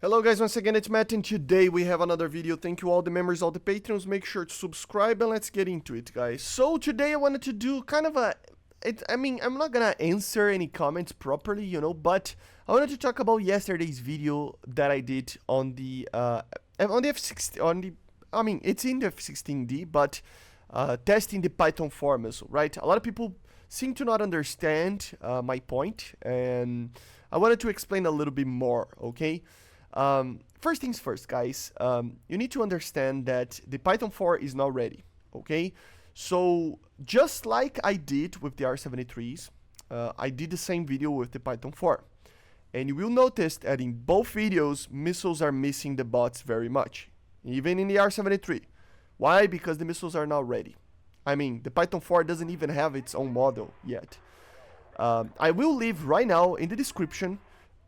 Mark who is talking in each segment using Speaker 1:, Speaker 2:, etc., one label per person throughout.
Speaker 1: Hello guys, once again it's Matt and today we have another video. Thank you all the members, all the patrons. Make sure to subscribe and let's get into it, guys. So today I wanted to do kind of I'm not gonna answer any comments properly, but I wanted to talk about yesterday's video that I did on the F16 it's in the F16D, but testing the Python 4 missile, right? A lot of people seem to not understand my point, and I wanted to explain a little bit more, okay? First things first, guys, you need to understand that the Python 4 is not ready, okay? So just like I did with the R73s, I did the same video with the Python 4. And you will notice that in both videos, missiles are missing the bots very much, even in the R73. Why? Because the missiles are not ready. I mean, the Python 4 doesn't even have its own model yet. I will leave right now in the description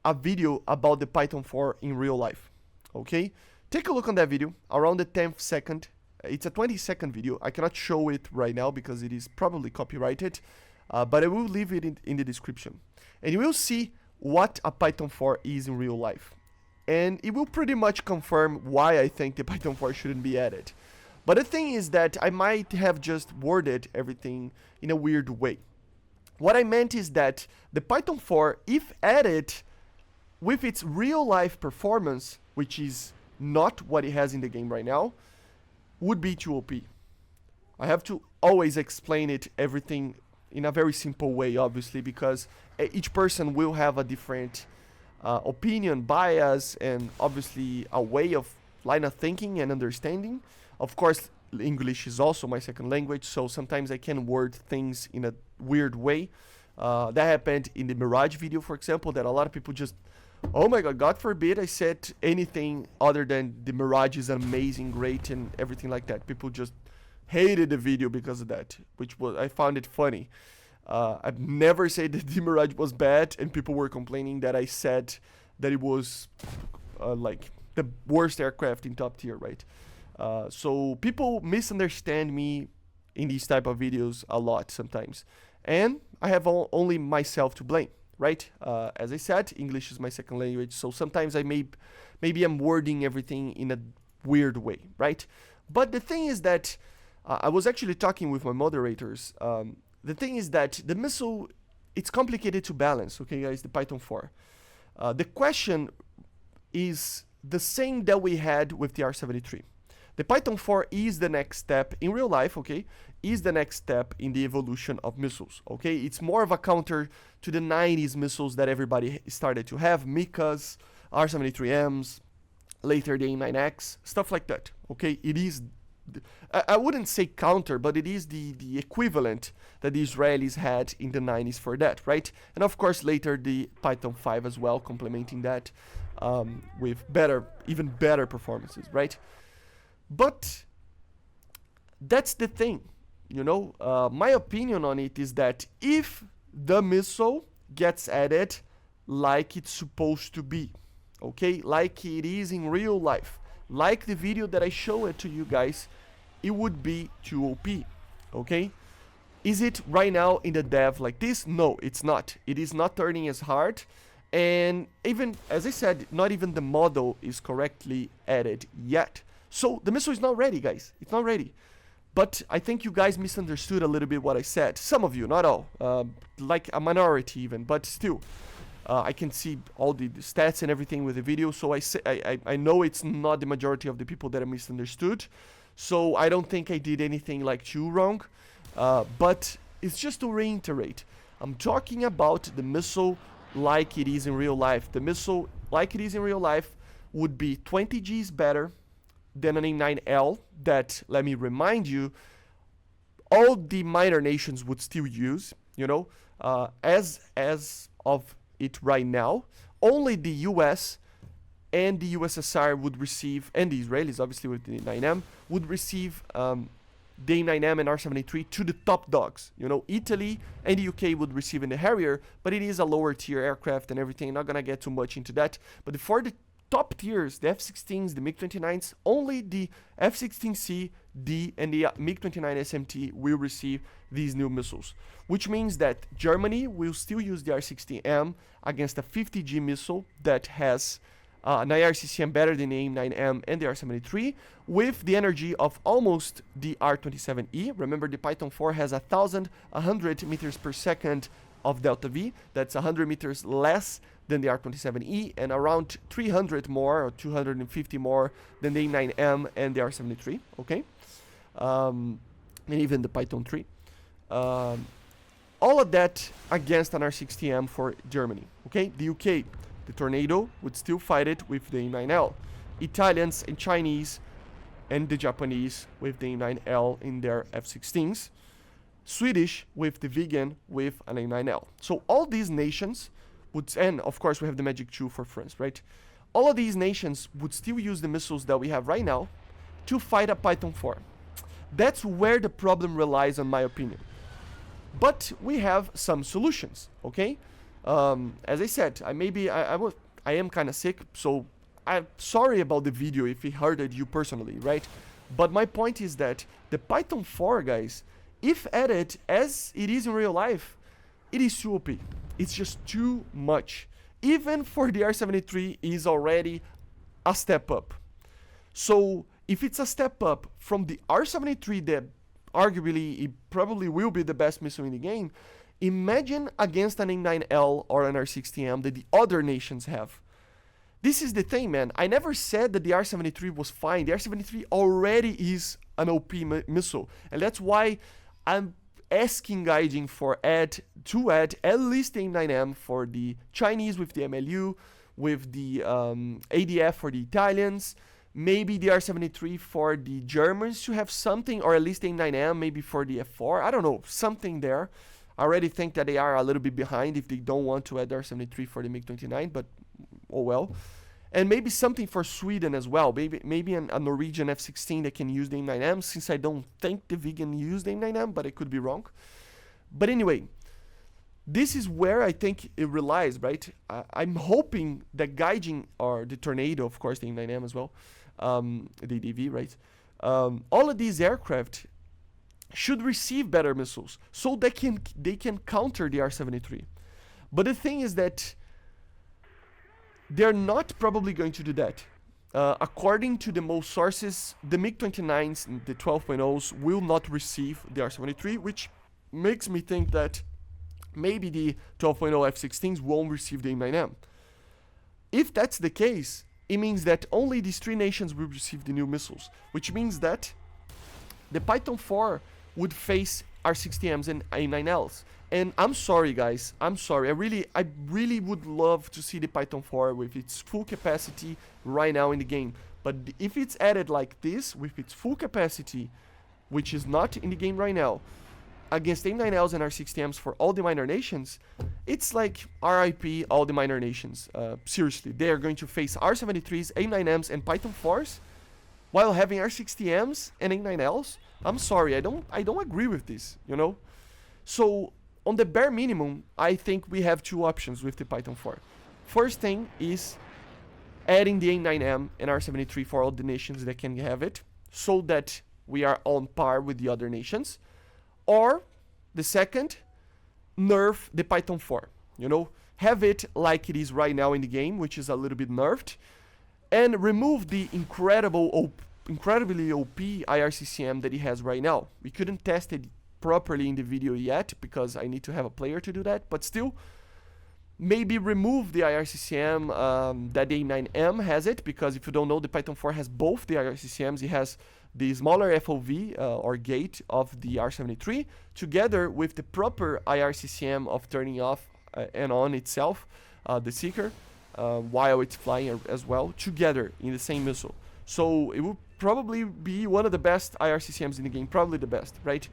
Speaker 1: a video about the Python 4 in real life, okay? Take a look on that video, around the 10th second. It's a 20-second video. I cannot show it right now because it is probably copyrighted, but I will leave it in the description. And you will see what a Python 4 is in real life. And it will pretty much confirm why I think the Python 4 shouldn't be added. But the thing is that I might have just worded everything in a weird way. What I meant is that the Python 4, if added with its real-life performance, which is not what it has in the game right now, would be too OP. I have to always explain everything in a very simple way, obviously, because each person will have a different opinion, bias, and obviously a way of line of thinking and understanding. Of course, English is also my second language, so sometimes I can word things in a weird way. That happened in the MatAWG video, for example, that a lot of people just, oh my god forbid I said anything other than the MatAWG is amazing, great, and everything like that. People just hated the video because of that, which was, I found it funny. I've never said that the MatAWG was bad, and people were complaining that I said that it was like the worst aircraft in top tier, right? So people misunderstand me in these type of videos a lot sometimes, and I have only myself to blame. Right? As I said, English is my second language, so sometimes maybe I'm wording everything in a weird way, right? But the thing is that I was actually talking with my moderators. The thing is that the missile, it's complicated to balance, okay, guys, the Python 4. The question is the same that we had with the R73. The Python 4 is the next step in real life, okay? Is the next step in the evolution of missiles, okay? It's more of a counter to the 90s missiles that everybody started to have, Mikas, R73Ms, later the A9X, stuff like that, okay? It is, I wouldn't say counter, but it is the equivalent that the Israelis had in the 90s for that, right? And of course later the Python 5 as well, complementing that with even better performances, right? But that's the thing, my opinion on it is that if the missile gets added like it's supposed to be, okay, like it is in real life, like the video that I showed to you guys, it would be too OP, okay? Is it right now in the dev like this? No, it's not. It is not turning as hard, and even, as I said, not even the model is correctly added yet. So the missile is not ready, guys. It's not ready. But I think you guys misunderstood a little bit what I said. Some of you, not all. Like a minority even, but still. I can see all the stats and everything with the video, so I know it's not the majority of the people that are misunderstood. So I don't think I did anything like too wrong. But it's just to reiterate. I'm talking about the missile like it is in real life. The missile like it is in real life would be 20 Gs better than an A9L that, let me remind you, all the minor nations would still use, as of it right now. Only the US and the USSR would receive, and the Israelis obviously with the 9M, would receive the A9M and R73 to the top dogs. Italy and the UK would receive in the Harrier, but it is a lower tier aircraft and everything. Not gonna get too much into that, but for the top tiers, the F-16s, the MiG-29s, only the F-16C, D, and the MiG-29 SMT will receive these new missiles, which means that Germany will still use the R-16M against a 50G missile that has an IRCCM better than the AIM-9M and the R73 with the energy of almost the R27E. Remember, the Python 4 has 1,100 meters per second of delta V. That's 100 meters less than the R27E and around 300 more or 250 more than the AIM-9M and the R73, okay? And even the Python 3. All of that against an R60M for Germany, okay? The UK, the Tornado would still fight it with the A9L. Italians and Chinese and the Japanese with the A9L in their F-16s. Swedish with the Vegan with an A9L. So all these nations would, and of course we have the Magic 2 for France, right? All of these nations would still use the missiles that we have right now to fight a Python 4. That's where the problem relies, in my opinion. But we have some solutions, okay? As I said, I am kind of sick, so I'm sorry about the video if it hurted you personally, right? But my point is that the Python 4, guys, if added as it is in real life, it is too OP. It's just too much. Even for the R73 is already a step up. So if it's a step up from the R73 that arguably it probably will be the best missile in the game, imagine against an AIM-9L or an R60M that the other nations have. This is the thing, man. I never said that the R73 was fine. The R73 already is an OP missile. And that's why I'm asking Gaijin to add at least the AIM-9M for the Chinese with the MLU, with the ADF for the Italians, maybe the R73 for the Germans to have something, or at least the AIM-9M maybe for the F4. I don't know, something there. I already think that they are a little bit behind if they don't want to add the R73 for the MiG-29, but oh well. And maybe something for Sweden as well. Maybe a Norwegian F-16 that can use the AIM-9M, since I don't think the vegan use the AIM-9M, but I could be wrong. But anyway, this is where I think it relies, right? I'm hoping that Gaijin, or the Tornado, of course, the AIM-9M as well, the DV, right? All of these aircraft should receive better missiles so they can counter the R73. But the thing is that they're not probably going to do that. According to the most sources, the MiG-29s and the 12.0s will not receive the R73, which makes me think that maybe the 12.0 F-16s won't receive the AIM-9M. If that's the case, it means that only these three nations will receive the new missiles, which means that the Python 4 would face R60Ms and AIM-9Ls. And I'm sorry, guys. I'm sorry. I really would love to see the Python 4 with its full capacity right now in the game. But if it's added like this, with its full capacity, which is not in the game right now, against AIM-9Ls and R60Ms for all the minor nations, it's like RIP all the minor nations. Seriously, they are going to face R73s, AIM-9Ms, and Python 4s while having R60Ms and AIM-9Ls. I'm sorry, I don't agree with this, you know? So on the bare minimum, I think we have two options with the Python 4. First thing is adding the AIM-9M and R73 for all the nations that can have it, so that we are on par with the other nations. Or the second, nerf the Python 4, you know? Have it like it is right now in the game, which is a little bit nerfed, and remove the incredibly OP IRCCM that it has right now. We couldn't test it properly in the video yet because I need to have a player to do that, but still, maybe remove the IRCCM that the AIM-9M has it, because if you don't know, the Python 4 has both the IRCCMs. It has the smaller FOV or gate of the R73 together with the proper IRCCM of turning off and on itself, the seeker, while it's flying as well, together in the same missile. So it will probably be one of the best IRCCMs in the game, probably the best, right?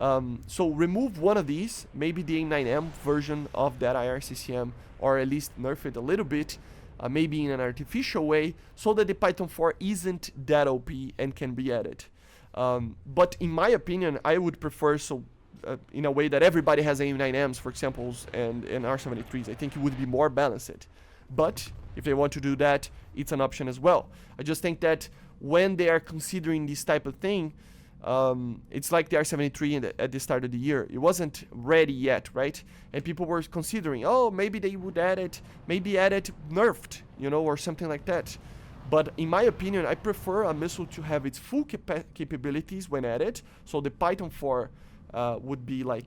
Speaker 1: So remove one of these, maybe the AIM-9M version of that IRCCM, or at least nerf it a little bit, maybe in an artificial way, so that the Python 4 isn't that OP and can be added. But in my opinion, I would prefer in a way that everybody has AIM-9Ms, for example, and R73s. I think it would be more balanced. But if they want to do that, it's an option as well. I just think that when they are considering this type of thing, It's like the R73 at the start of the year. It wasn't ready yet, right? And people were considering, oh, maybe they would add it, maybe add it nerfed, you know, or something like that. But in my opinion, I prefer a missile to have its full capabilities when added. So the Python 4 would be like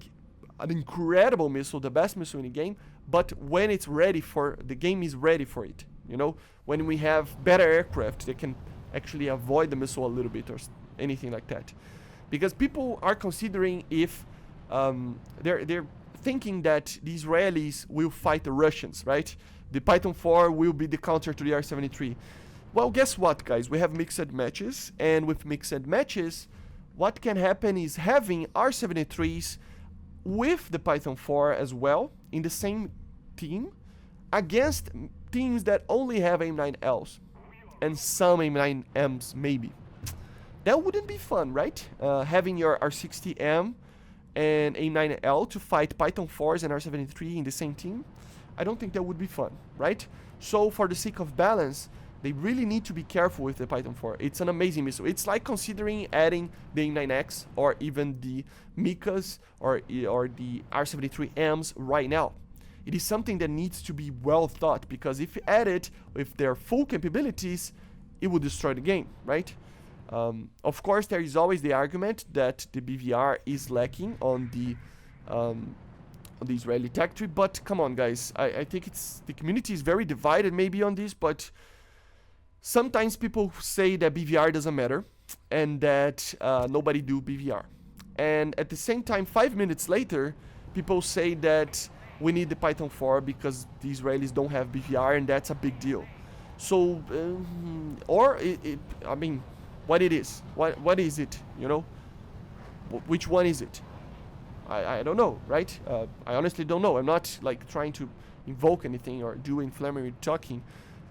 Speaker 1: an incredible missile, the best missile in the game. But when it's ready for, the game is ready for it, you know? When we have better aircraft, they can actually avoid the missile a little bit or anything like that. Because people are considering if they're thinking that the Israelis will fight the Russians, right? The Python 4 will be the counter to the R73. Well, guess what, guys? We have mixed matches, and with mixed matches, what can happen is having R73s with the Python 4 as well in the same team against teams that only have AIM-9Ls and some AIM-9Ms maybe. That wouldn't be fun, right? Having your R60M and AIM-9L to fight Python 4s and R73 in the same team, I don't think that would be fun, right? So for the sake of balance, they really need to be careful with the Python 4. It's an amazing missile. It's like considering adding the AIM-9X or even the Mikas or the R73Ms right now. It is something that needs to be well thought, because if you add it with their full capabilities, it would destroy the game, right? Of course, there is always the argument that the BVR is lacking on the Israeli tech tree, but come on, guys. I think the community is very divided maybe on this, but sometimes people say that BVR doesn't matter and that nobody do BVR. And at the same time, 5 minutes later, people say that we need the Python 4 because the Israelis don't have BVR and that's a big deal. So, I mean, what it is? What is it, you know? Which one is it? I don't know, right? I honestly don't know. I'm not like trying to invoke anything or do inflammatory talking,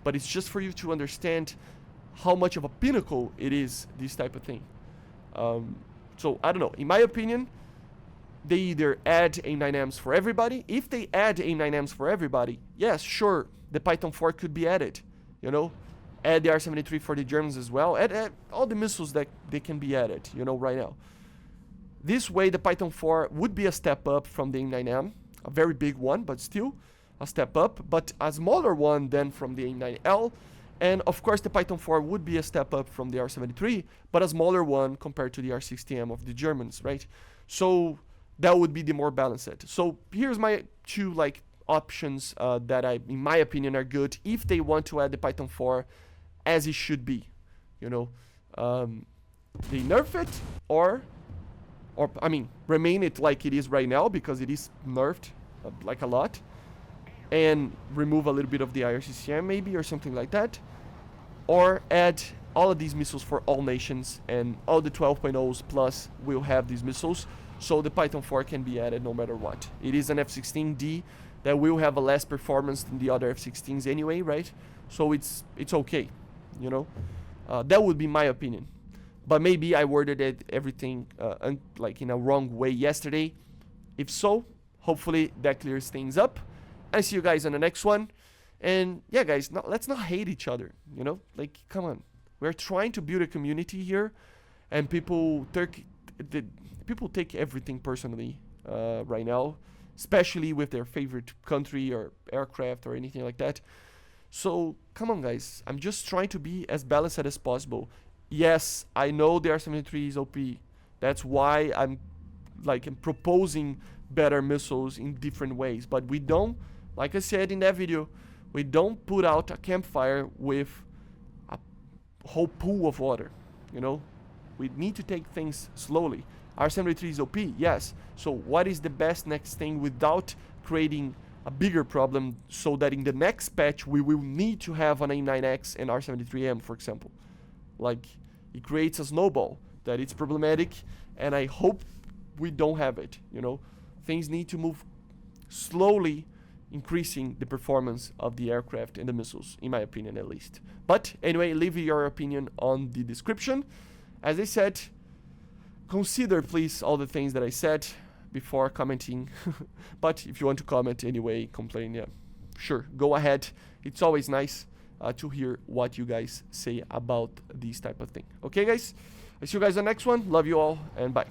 Speaker 1: but it's just for you to understand how much of a pinnacle it is, this type of thing. So, I don't know. In my opinion, they either add AIM-9Ms for everybody. If they add AIM-9Ms for everybody, yes, sure, the Python 4 could be added, you know? Add the R73 for the Germans as well. Add all the missiles that they can be added, you know, right now. This way, the Python 4 would be a step up from the AIM-9M. A very big one, but still a step up. But a smaller one than from the AIM-9L. And, of course, the Python 4 would be a step up from the R73, but a smaller one compared to the R60M of the Germans, right? So that would be the more balanced. So here's my two, like, options that in my opinion, are good if they want to add the Python 4 as it should be, you know. They nerf it or I mean, remain it like it is right now because it is nerfed like a lot, and remove a little bit of the IRCCM maybe or something like that, or add all of these missiles for all nations, and all the 12.0s plus will have these missiles, so the Python 4 can be added no matter what. It is an F-16D that will have a less performance than the other F-16s anyway, right? So it's okay, you know. That would be my opinion. But maybe I worded everything like in a wrong way yesterday. If so, hopefully that clears things up. I see you guys on the next one. And yeah, guys, let's not hate each other, you know? Like, come on. We're trying to build a community here, and people take everything personally right now, especially with their favorite country or aircraft or anything like that. So, come on, guys. I'm just trying to be as balanced as possible. Yes, I know the R73 is OP. That's why I'm proposing better missiles in different ways. But we don't, like I said in that video, we don't put out a campfire with a whole pool of water, you know? We need to take things slowly. R73 is OP, yes. So what is the best next thing without creating a bigger problem, so that in the next patch we will need to have an AIM-9X and R73M, for example? Like, it creates a snowball that it's problematic, and I hope we don't have it, you know? Things need to move slowly, increasing the performance of the aircraft and the missiles, in my opinion at least. But anyway, leave your opinion on the description. As I said, consider please all the things that I said before commenting. But if you want to comment anyway, complain, yeah, sure, go ahead. It's always nice to hear what you guys say about this type of thing. Okay, guys? I see you guys in the next one. Love you all, and bye.